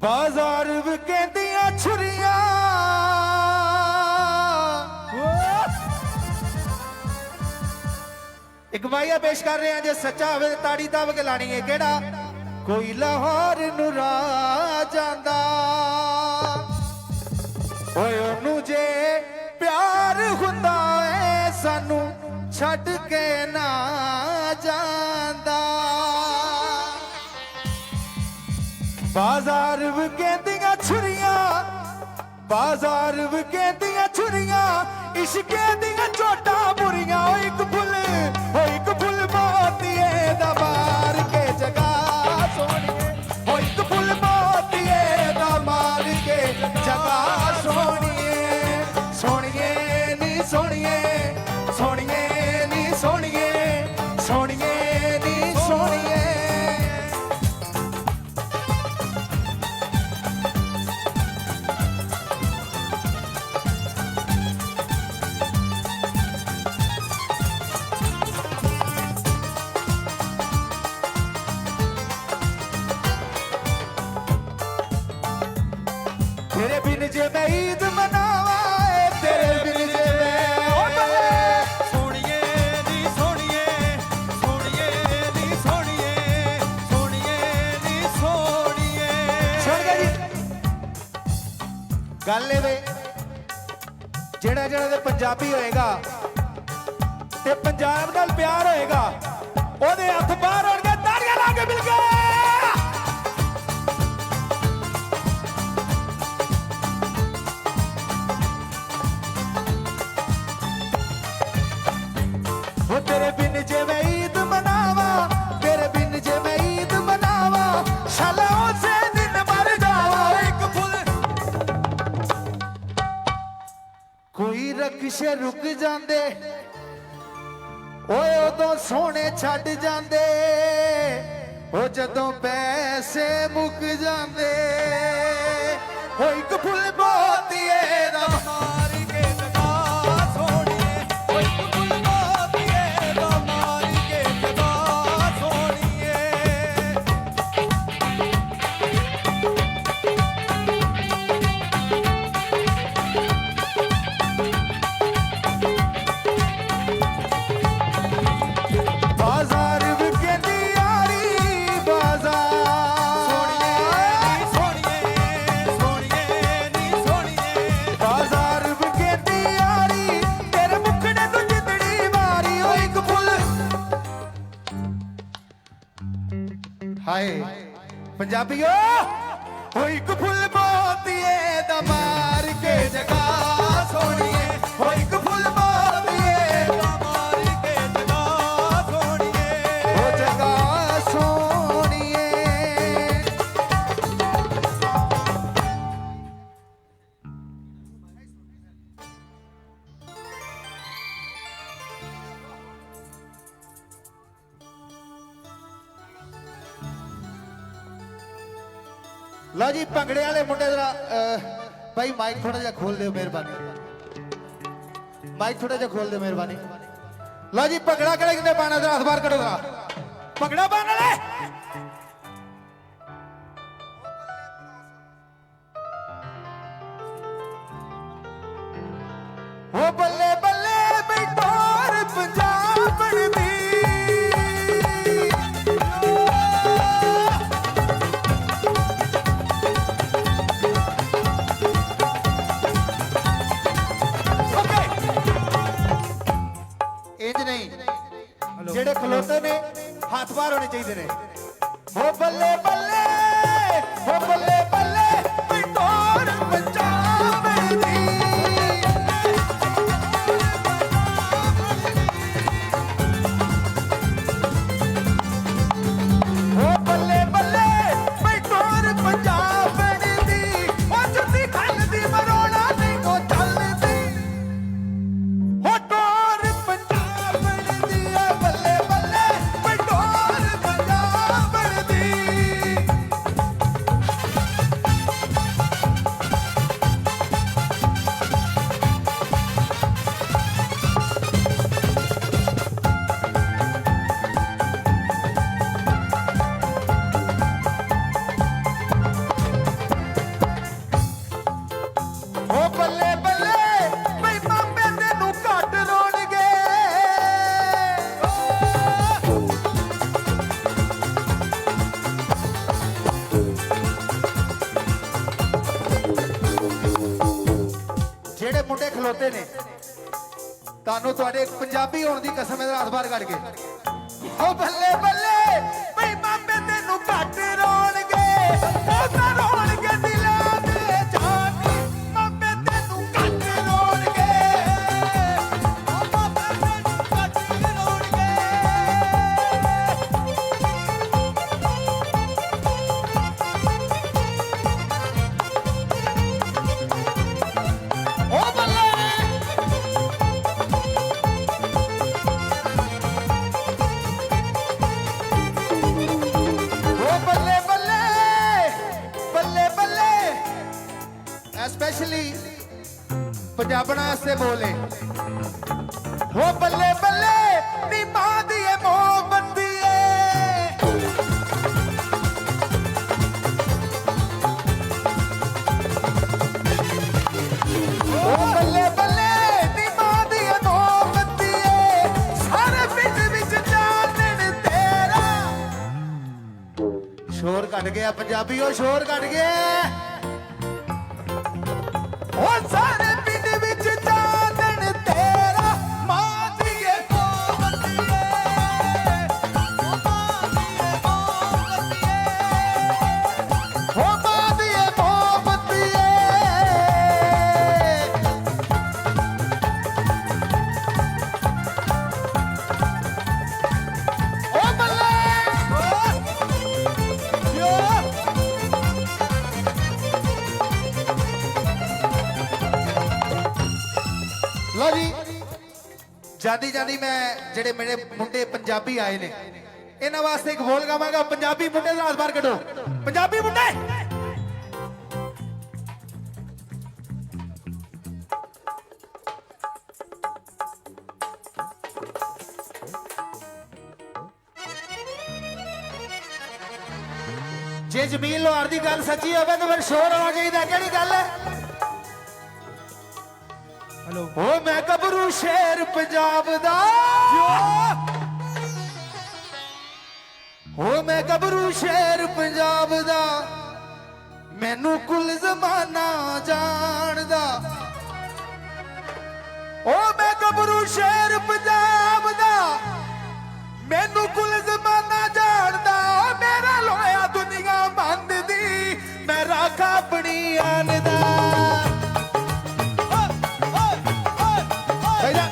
बाजार विकेंदियां छुरियां एक भाईया पेश कर रहे हैं जे सच्चा होवे ताड़ी दब के लानी है केड़ा कोई लाहौर नु जांदा ओए ओनू जे प्यार हुंदा है सानू छड्ड के ना जांदा बाजार विकेंदियां छुरियां बाजार विकेंदियां छुरियां इश्के दियां चोटां बुरियां ओ एक फुल मोतिए दा मार के जगा सोनिए ओ एक फुल मोतिए दा मार के जगा सोनिए सोनिए नी सोनिए सोनिए नी सोनिए सोनिए नी सोनिए तेरे बिन जे मैं ईद मनावा तेरे बिन जे मैं सोनिए नी सोनिए सोनिए नी सोनिए सोनिए नी सोनिए सुन गए जी गल ए वे जेड़ा जेड़ा ते पंजाबी होएगा ते पंजाब नाल प्यार होएगा ओदे हत्थ बाहर होणगे ताड़ियां ला के मिल गए तेरे बिन जे मैं ईद मनावा तेरे बिन जे मैं ईद मनावा शाला उसे दिन मर जावा एक फुल कोई रक्शे रुक जांदे ओए उदों सोहणे छड्ड जांदे ओ जदों पैसे मुक जांदे ओ एक फुल मोतिए दा मार के जगा सोनिए ओ एक फुल मोतिए दा मार के जगा सोनिए बाजार विकेंदी यारी बाजार सोनिए नी सोनिए बाजार विकेंदी यारी तेरे मुखड़े तो जितड़ी मारी ओ एक फुल हाय पंजाबीओ ओ एक फुल मोतिए दा मार के जगा सोनिए ओ एक फुल मोतिए दा मार के जगा सोनिए ओ जगा सोनिए लो जी भंगड़े वाले मुंडे जरा भाई माइक थोड़ा जा खोल दो मेहरबानी माइक थोड़ा जा खोल दो मेहरबानी लो जी भंगड़ा कड़े कितने पाना जरा हाथ बाहर करो जरा भंगड़ा पाना ले ओ बल्ले बल्ले बिटोर पंजाब दी इंज नहीं जेड़े खलोते ने हाथ बाहर होने चाहिए ने हो बल्ले बल्ले हो बल्ले बल्ले बिटोर पंजाब दी हो बल्ले बल्ले बिटोर पंजाब दी ओ जुत्ती खलदी मरोड़ा नहीं को चलदी हो टोर पंजाब दी ओ बल्ले बल्ले बिटोर पंजाब दी ਖਲੋਤੇ ਨੇ ਤੁਹਾਨੂੰ ਤੁਹਾਡੇ ਪੰਜਾਬੀ ਹੋਣ ਦੀ ਕਸਮ ਇਹਦਾ ਹੱਥ ਬਾਹਰ ਕੱਢ ਕੇ ਓ ਬੱਲੇ ਬੱਲੇ ਬਈ ਮਾਪੇ ਤੈਨੂੰ ਘੱਟ ਰੋਣਗੇ ਉਹ ਤਾਂ ਰੋਣਗੇ ਦਿਲਾਂ ਦੇ ਜਾਨ ਮਾਪੇ ਤੈਨੂੰ ਘੱਟ ਰੋਣਗੇ ਓ ਮਾਪੇ ਤੈਨੂੰ ਘੱਟ ਰੋਣਗੇ ਓ ਬੱਲੇ ਓ ਬੱਲੇ ਬੱਲੇ ਬੱਲੇ ਬੱਲੇ ਐਸਪੈਸ਼ਲੀ ਪੰਜਾਬਣਾ ਵਾਸਤੇ ਬੋਲੇ ਓ ਬੱਲੇ ਬੱਲੇ ਨੀ ਮਾਂ ਦੀ ਏ ਮੋਹਬਤੀ ਏ ਓ ਬੱਲੇ ਬੱਲੇ ਨੀ ਮਾਂ ਦੀ ਏ ਮੋਹਬਤੀ ਏ ਸਾਰੇ ਪਿੰਡ ਵਿੱਚ ਚਾਨਣ ਤੇਰਾ ਸ਼ੋਰ ਕੱਢ ਗਿਆ ਪੰਜਾਬੀਓ ਸ਼ੋਰ ਕੱਢ ਗਿਆ ਉਹ ਸਾਰੇ ਪਿੰਡ ਵਿੱਚ ਚਾਨਣ ਤੇਰਾ ਮਾਂ ਦੀ ਏ ਮੋਹਬਤੀ ਏ ਓ ਮਾਂ ਦੀ ਏ ਮੋਹਬਤੀ ਏ ਹੋ ਮਾਂ ਦੀ ਏ ਮੋਹਬਤੀ ਏ ਓ ਬੱਲੇ ਲਓ ਜੀ ਜਾਂਦੀ ਜਾਂਦੀ ਮੈਂ ਜਿਹੜੇ ਮੇਰੇ ਮੁੰਡੇ ਪੰਜਾਬੀ ਆਏ ਨੇ ਇਹਨਾਂ ਵਾਸਤੇ ਇੱਕ ਬੋਲ ਗਾਵਾਂਗਾ ਪੰਜਾਬੀ ਮੁੰਡੇ ਦਾ ਹੱਥ ਬਾਹਰ ਕੱਢੋ ਪੰਜਾਬੀ ਮੁੰਡੇ ਜੇ ਜਮੀਲ ਲੋਹਾਰ ਦੀ ਗੱਲ ਸੱਚੀ ਹੋਵੇ ਤਾਂ ਫਿਰ ਸ਼ੋਰ ਆਉਣਾ ਚਾਹੀਦਾ ਕਿਹੜੀ ਗੱਲ ਹੈ ਹੈਲੋ ਓ ਮੈਂ ਗੱਭਰੂ ਸ਼ੇਰ ਪੰਜਾਬ ਦਾ ਓ ਮੈਂ ਗੱਭਰੂ ਸ਼ੇਰ ਪੰਜਾਬ ਦਾ ਮੈਨੂੰ ਕੁੱਲ ਜ਼ਮਾਨਾ ਜਾਣਦਾ ਓ ਮੈਂ ਗੱਭਰੂ ਸ਼ੇਰ ਪੰਜਾਬ ਦਾ ਮੈਨੂੰ ਕੁੱਲ ਜ਼ਮਾਨਾ ਜਾਣਦਾ ਓ ਮੇਰਾ ਲੋਇਆ ਦੁਨੀਆ ਮੰਨਦੀ ਮੈਂ ਰਾਖਾ ਆਪਣੀ ਆਨ ਦਾ ਭਈਆ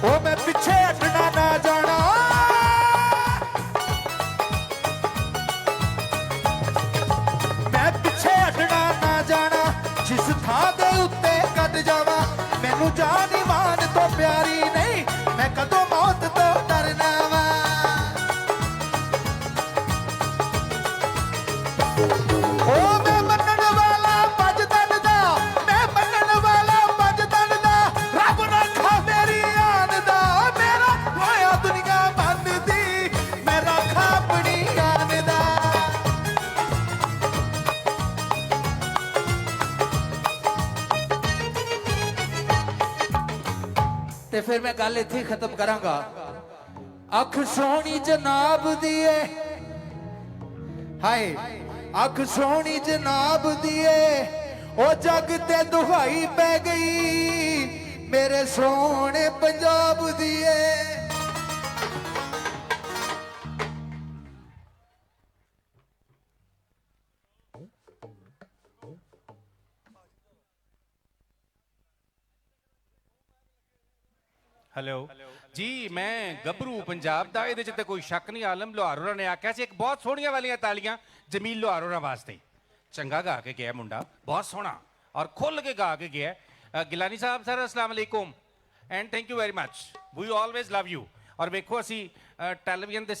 ਉਹ ਮੈਂ ਪਿੱਛੇ ਹਟਣਾ ਨਾ ਜਾਣਾ ਮੈਂ ਪਿੱਛੇ ਹਟਣਾ ਨਾ ਜਾਣਾ ਜਿਸ ਥਾਂ ਦੇ ਉੱਤੇ ਕੱਢ ਜਾਵਾਂ ਮੈਨੂੰ ਜਾਨ ਇਮਾਨ ਤੋਂ ਪਿਆਰੀ ਨਹੀਂ ਮੈਂ ਕਦੋਂ ਮੌਤ ਤੋਂ ਡਰਨਾ ਵਾ ਉਹ ਮੈਂ ਮੰਨਣ ਵਾਲਾ ਭਜਦਨ ਦਾ ਮੈਂ ਮੰਨਣ ਵਾਲਾ ਭਜਦਨ ਦਾ ਰੱਬ ਰੱਖਾ ਮੇਰੀ ਆਨ ਦਾ ਮੇਰਾ ਹੋਇਆ ਦੁਨੀਆ ਮੰਨਦੀ ਮੈਂ ਰੱਖਾ ਆਪਣੀ ਆਨ ਦਾ ਤੇ ਫਿਰ ਮੈਂ ਗੱਲ ਇੱਥੇ ਹੀ ਖਤਮ ਕਰਾਂਗਾ ਅੱਖ ਸੋਹਣੀ ਜਨਾਬ ਦੀ ਏ ਹਾਏ ਅੱਖ ਸੋਹਣੀ ਜਨਾਬ ਦੀ ਏ ਉਹ ਜੱਗ ਤੇ ਦੁਹਾਈ ਪੈ ਗਈ ਮੇਰੇ ਸੋਹਣੇ ਪੰਜਾਬ ਦੀ ਏ ਹੈਲੋ ਜੀ ਮੈਂ ਗੱਭਰੂ ਪੰਜਾਬ ਦਾ ਇਹਦੇ 'ਚ ਤੇ ਕੋਈ ਸ਼ੱਕ ਨਹੀਂ ਆਲਮ ਲੋਹਾਰ ਹੋਰਾਂ ਨੇ ਆਖਿਆ ਸੀ ਇੱਕ ਬਹੁਤ ਸੋਹਣੀਆਂ ਵਾਲੀਆਂ ਤਾਲੀਆਂ ਜਮੀਲ ਲੋਹਾਰ ਹੋਰਾਂ ਵਾਸਤੇ ਚੰਗਾ ਗਾ ਕੇ ਗਿਆ ਮੁੰਡਾ ਬਹੁਤ ਸੋਹਣਾ ਔਰ ਖੁੱਲ ਕੇ ਗਾ ਕੇ ਗਿਆ ਗਿਲਾਨੀ ਸਾਹਿਬ ਸਰ ਅਸਲਾਮ ਅਲੈਕੁਮ and thank you very much we always love you ਔਰ ਵੇਖੋ ਅਸੀਂ ਟੈਲੀਵਿਜ਼ਨ ਦੇ